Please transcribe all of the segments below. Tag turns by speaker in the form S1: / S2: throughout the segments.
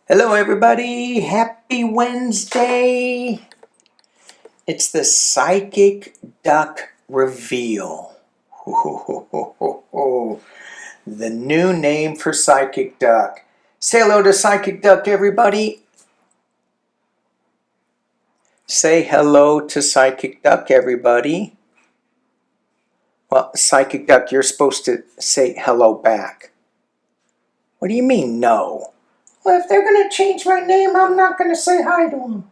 S1: Hello everybody, happy Wednesday. It's the Psychic Duck reveal. The new name for Psychic Duck. Say hello to Psychic Duck, everybody. Say hello to Psychic Duck, everybody. Well, Psychic Duck, you're supposed to say hello back. What do you mean, no? Well, if they're going to change my name, I'm not going to say hi to them.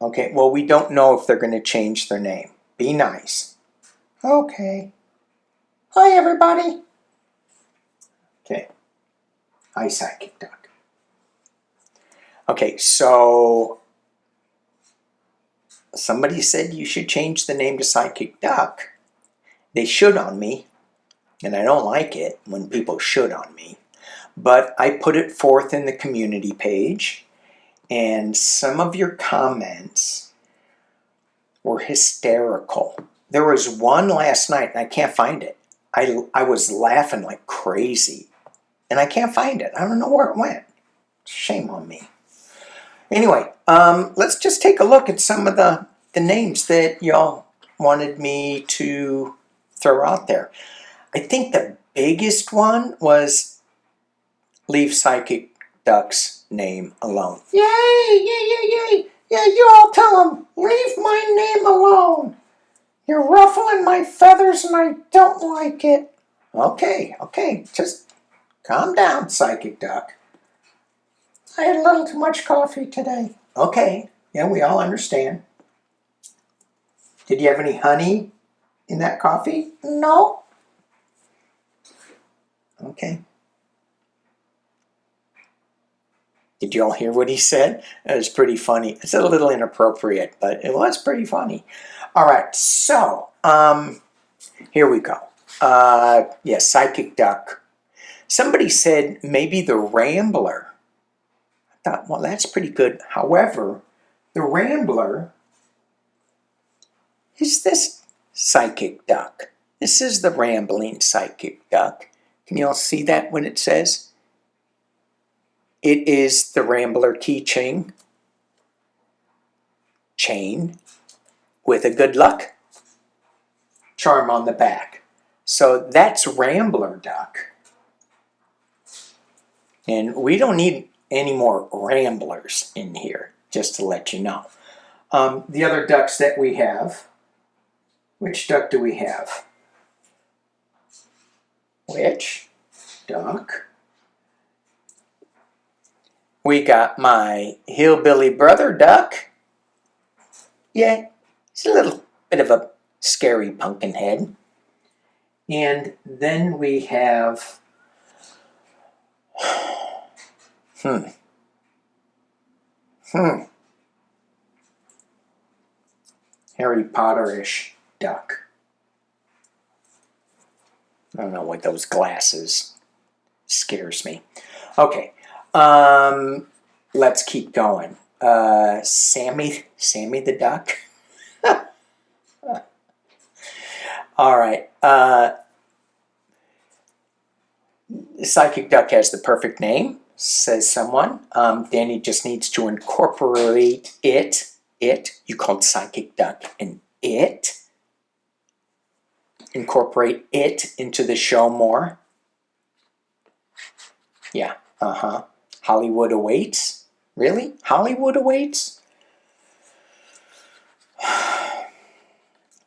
S1: Okay, well, we don't know if they're going to change their name. Be nice. Okay. Hi, everybody. Okay. Hi, Psychic Duck. Okay, so somebody said you should change the name to Psychic Duck. They should on me, and I don't like it when people should on me. But I put it forth in the community page, and some of your comments were hysterical. There was one last night, and I can't find it. I was laughing like crazy, and I can't find it. I don't know where it went. Shame on me. Anyway, let's just take a look at some of the names that y'all wanted me to throw out there. I think the biggest one was leave Psychic Duck's name alone. Yay, yay, yay, yay. Yeah, you all tell him, leave my name alone. You're ruffling my feathers and I don't like it. Okay, just calm down, Psychic Duck. I had a little too much coffee today. Okay, yeah, we all understand. Did you have any honey in that coffee? No. Okay. Did you all hear what he said? It was pretty funny. It's a little inappropriate, but it was pretty funny. All right, so here we go. Yes, Psychic Duck. Somebody said maybe the Rambler. I thought, well, that's pretty good. However, the Rambler is this Psychic Duck. This is the rambling Psychic Duck. Can you all see that when it says? It is the Rambler keychain with a good luck charm on the back. So that's Rambler Duck. And we don't need any more ramblers in here, just to let you know. The other ducks that we have, which duck do we have? Which duck? We got my hillbilly brother duck. Yeah, he's a little bit of a scary pumpkin head. And then we have Harry Potter-ish duck. I don't know what those glasses scares me. Okay. Let's keep going. Sammy the duck. All right. Psychic Duck has the perfect name, says someone. Danny just needs to incorporate it. You called Psychic Duck an it. Incorporate it into the show more. Yeah, Hollywood awaits? Really? Hollywood awaits?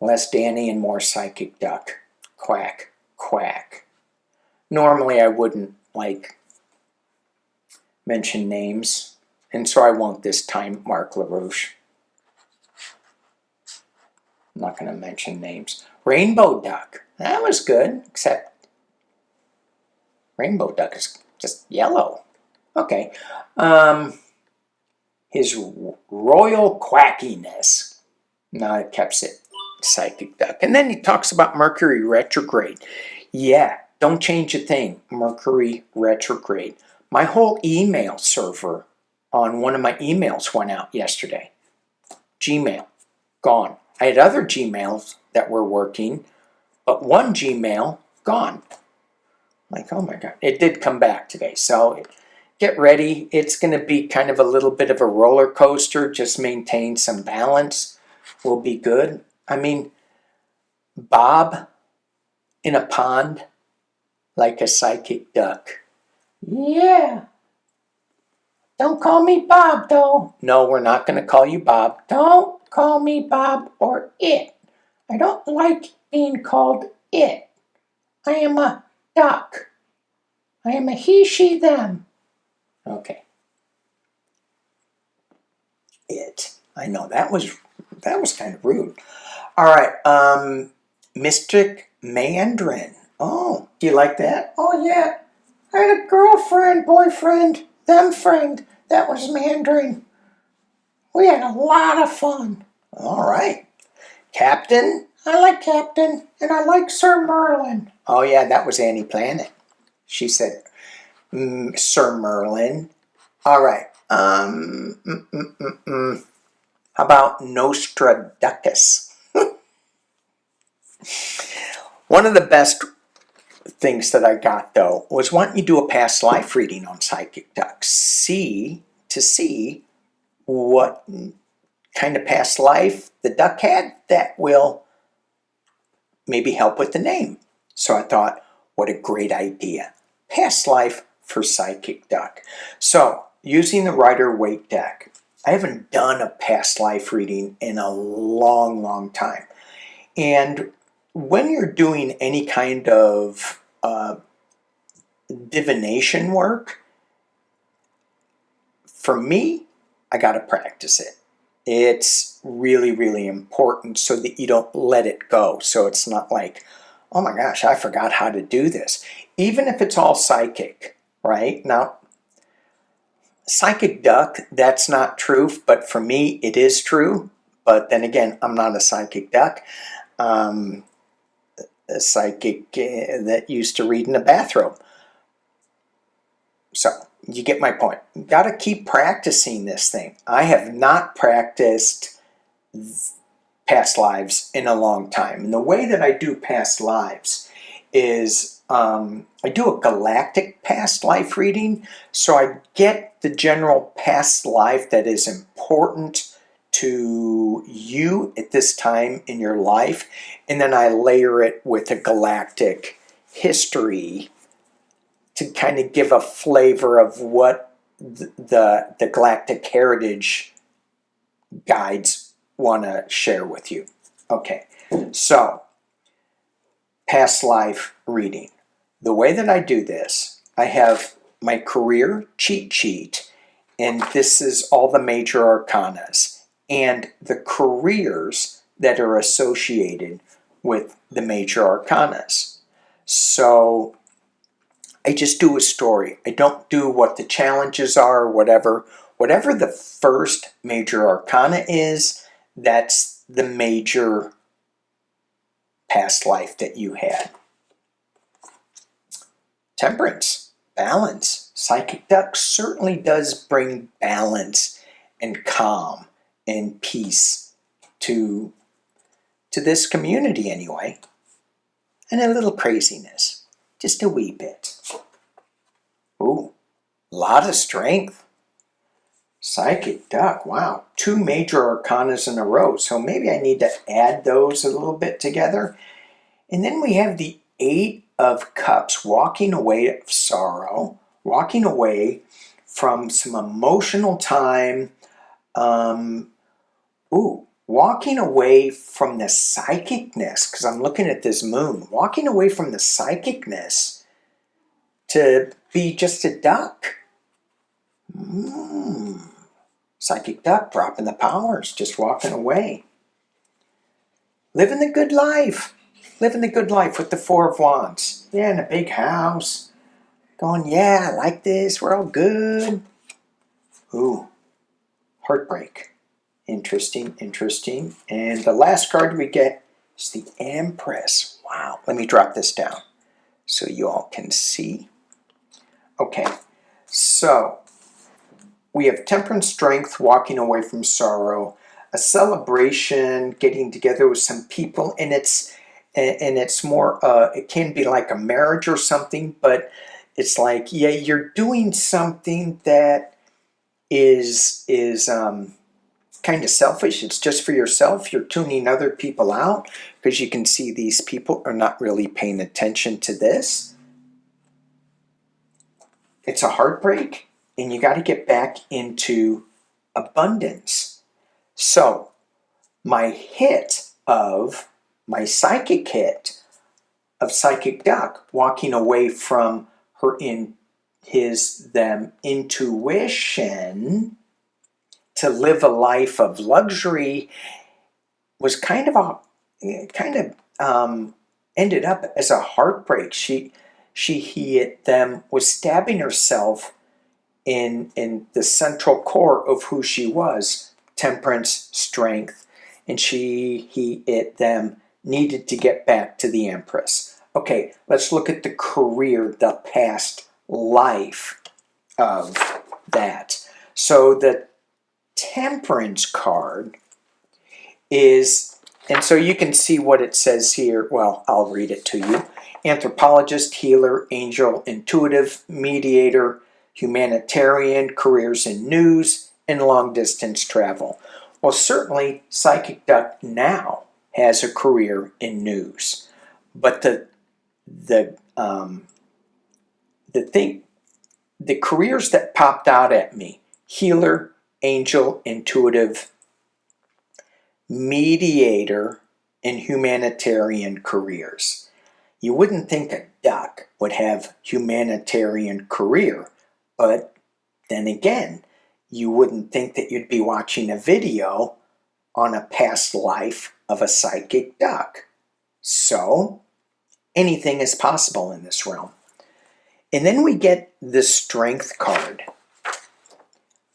S1: Less Danny and more Psychic Duck. Quack, quack. Normally I wouldn't, mention names, and so I won't this time, Mark LaRouche. I'm not going to mention names. Rainbow Duck. That was good, except Rainbow Duck is just yellow. Okay. His royal quackiness. No, it kept it Psychic Duck. And then he talks about Mercury retrograde. Yeah, don't change a thing. Mercury retrograde. My whole email server on one of my emails went out yesterday. Gmail, gone. I had other Gmails that were working, but one Gmail, gone. Like, oh my God. It did come back today, so get ready. It's going to be kind of a little bit of a roller coaster. Just maintain some balance. Will be good. I mean, bob in a pond like a psychic duck. Yeah. Don't call me Bob, though. No, we're not going to call you Bob. Don't call me Bob or it. I don't like being called it. I am a duck. I am a he, she, them. Okay. It. I know, that was kind of rude. All right, Mystic Mandarin. Oh, do you like that? Oh, yeah. I had a girlfriend, boyfriend, them friend. That was Mandarin. We had a lot of fun. All right. Captain? I like Captain, and I like Sir Merlin. Oh, yeah, that was Annie Planet. She said, Sir Merlin. All right. How about Nostradamus? One of the best things that I got, though, was why don't you do a past life reading on Psychic Duck? To see what kind of past life the duck had that will maybe help with the name. So I thought, what a great idea. Past life for Psychic Duck. So, using the Rider-Waite deck, I haven't done a past life reading in a long, long time. And when you're doing any kind of divination work, for me, I got to practice it. It's really, really important so that you don't let it go. So it's not like, oh my gosh, I forgot how to do this. Even if it's all psychic, right? Now, Psychic Duck, that's not true, but for me, it is true. But then again, I'm not a Psychic Duck. A psychic that used to read in a bathrobe. So, you get my point. You got to keep practicing this thing. I have not practiced past lives in a long time. And the way that I do past lives is I do a galactic past life reading. So I get the general past life that is important to you at this time in your life. And then I layer it with a galactic history to kind of give a flavor of what the galactic heritage guides want to share with you. Okay, so past life reading. The way that I do this, I have my career cheat sheet, and this is all the major arcanas and the careers that are associated with the major arcanas. So I just do a story. I don't do what the challenges are or whatever. Whatever the first major arcana is, that's the major past life that you had. Temperance, balance. Psychic Duck certainly does bring balance and calm and peace to this community anyway. And a little craziness. Just a wee bit. Ooh, a lot of strength. Psychic Duck, wow. 2 major arcanas in a row. So maybe I need to add those a little bit together. And then we have the 8 of Cups, walking away of sorrow, walking away from some emotional time. Walking away from the psychicness, because I'm looking at this moon. Walking away from the psychicness to be just a duck. Psychic Duck dropping the powers, just walking away. Living the good life. Living the good life with the 4 of Wands. Yeah, in a big house. Going, yeah, I like this. We're all good. Ooh, heartbreak. Interesting, interesting. And the last card we get is the Empress. Wow, let me drop this down so you all can see. Okay, so we have temperance, strength, walking away from sorrow, a celebration, getting together with some people, and it's more, it can be like a marriage or something, but it's like, yeah, you're doing something that is kind of selfish. It's just for yourself. You're tuning other people out because you can see these people are not really paying attention to this. It's a heartbreak, and you got to get back into abundance. So my psychic hit of Psychic Duck, walking away from them intuition to live a life of luxury, was kind of ended up as a heartbreak. Was stabbing herself in the central core of who she was, temperance, strength, and them needed to get back to the Empress. Okay, let's look at the career, the past life of that. So the Temperance card is, and so you can see what it says here. Well, I'll read it to you. Anthropologist, healer, angel, intuitive, mediator, humanitarian, careers in news, and long-distance travel. Well, certainly Psychic Duck now has a career in news, but the careers that popped out at me: healer, angel, intuitive, mediator, and humanitarian careers. You wouldn't think a duck would have humanitarian career, but then again, you wouldn't think that you'd be watching a video on a past life of a psychic duck. So, anything is possible in this realm. And then we get the Strength card.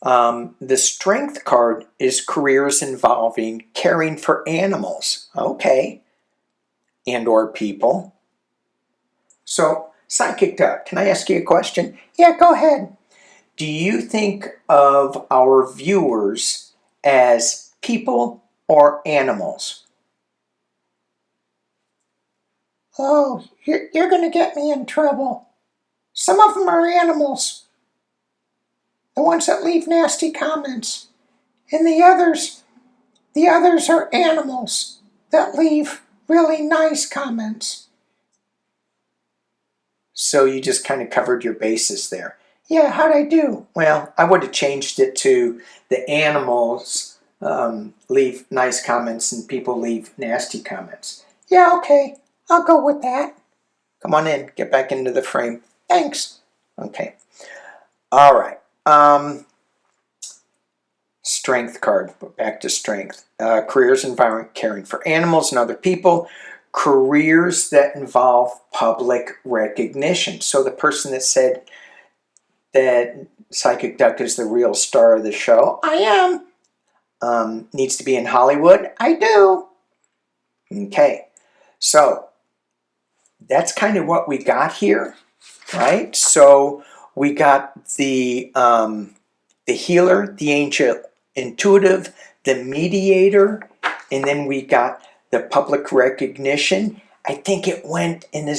S1: The Strength card is careers involving caring for animals, okay, and or people. So, Psychic Duck, can I ask you a question? Yeah, go ahead. Do you think of our viewers as people or animals? Oh, you're going to get me in trouble. Some of them are animals. The ones that leave nasty comments. And the others are animals that leave really nice comments. So you just kind of covered your bases there. Yeah, how'd I do? Well, I would have changed it to the animals leave nice comments and people leave nasty comments. Yeah, okay, I'll go with that. Come on in, get back into the frame. Thanks. Okay. All right. Strength card, back to Strength. Careers, environment, caring for animals and other people. Careers that involve public recognition. So the person that said that Psychic Duck is the real star of the show, I am. Needs to be in Hollywood, I do. Okay, so that's kind of what we got here, right? So we got the healer, the angel, intuitive, the mediator, and then we got the public recognition. I think it went in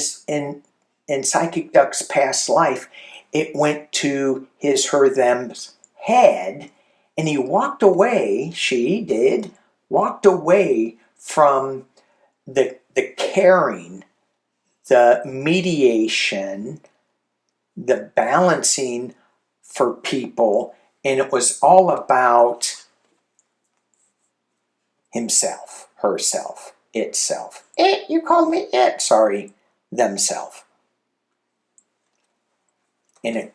S1: Psychic Duck's past life, it went to his, her, them's head, and he walked away, walked away from the caring, the mediation, the balancing for people, and it was all about himself, herself, itself. It, you called me it. Sorry, themself. And it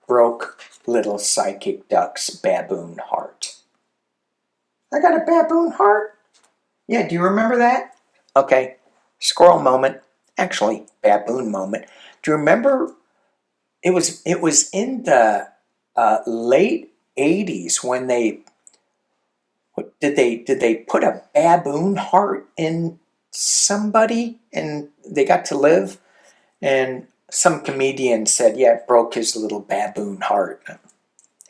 S1: broke little Psychic Duck's baboon heart. I got a baboon heart? Yeah, do you remember that? Okay, squirrel moment. Actually, baboon moment. Do you remember? It was in the late 80s when did they put a baboon heart in somebody and they got to live? And some comedian said, yeah, it broke his little baboon heart.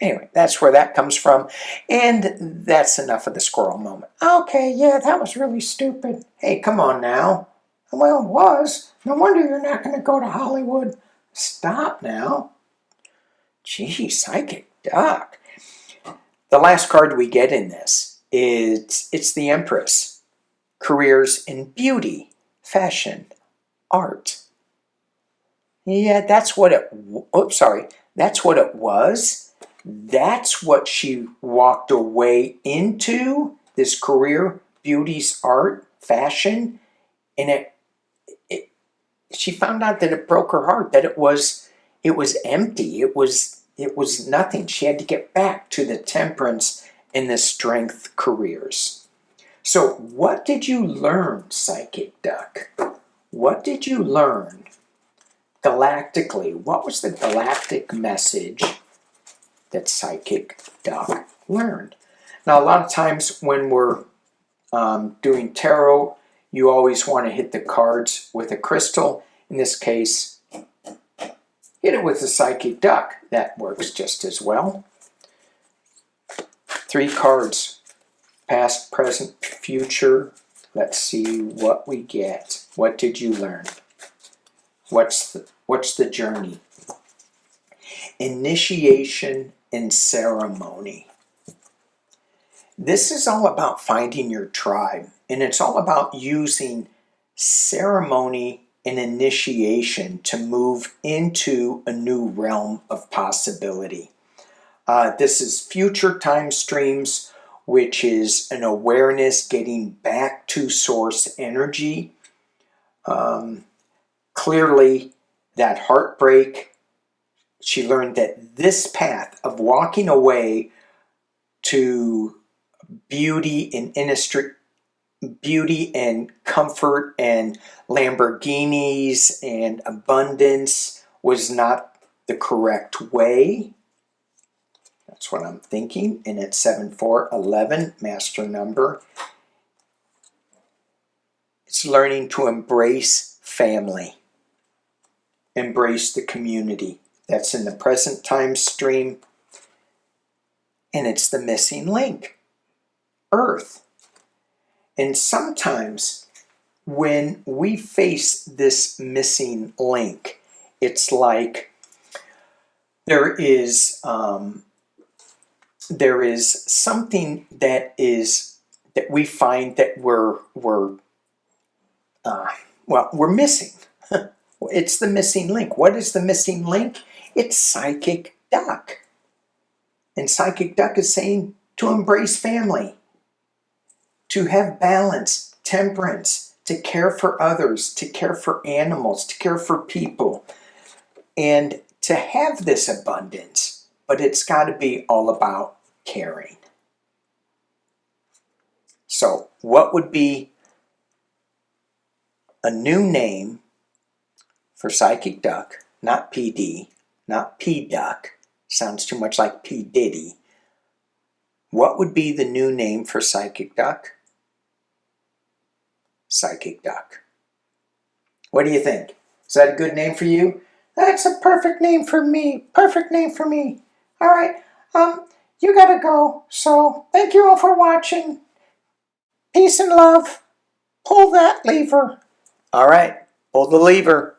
S1: Anyway, that's where that comes from. And that's enough of the squirrel moment. Okay, yeah, that was really stupid. Hey, come on now. Well, it was. No wonder you're not going to go to Hollywood. Stop now. Gee, Psychic Duck. The last card we get in this is it's the Empress. Careers in beauty, fashion, art. Yeah, that's what it. Oops, sorry. That's what it was. That's what she walked away into. This career, beauty's art, fashion, and she found out that it broke her heart. That it was empty. It was nothing. She had to get back to the temperance and the strength careers. So, what did you learn, Psychic Duck? What did you learn galactically? What was the galactic message that Psychic Duck learned? Now, a lot of times when we're doing tarot, you always want to hit the cards with a crystal. In this case, hit it with a Psychic Duck. That works just as well. 3 cards. Past, present, future. Let's see what we get. What did you learn? What's the journey? Initiation and ceremony. This is all about finding your tribe, and it's all about using ceremony and initiation to move into a new realm of possibility. This is future time streams, which is an awareness getting back to source energy. Clearly, that heartbreak, she learned that this path of walking away to beauty and beauty and comfort and Lamborghinis and abundance was not the correct way. That's what I'm thinking. And it's 7411, master number. It's learning to embrace family. Embrace the community. That's in the present time stream. And it's the missing link. Earth. And sometimes when we face this missing link, it's like there is something that we find that we're missing. It's the missing link. What is the missing link? It's Psychic Duck. And Psychic Duck is saying to embrace family, to have balance, temperance, to care for others, to care for animals, to care for people, and to have this abundance. But it's got to be all about caring. So, what would be a new name for Psychic Duck? Not PD, not P-Duck. Sounds too much like P. Diddy. What would be the new name for Psychic Duck? Psychic Duck. What do you think? Is that a good name for you? That's a perfect name for me. Perfect name for me. All right. You gotta go. So thank you all for watching. Peace and love. Pull that lever. All right. Pull the lever.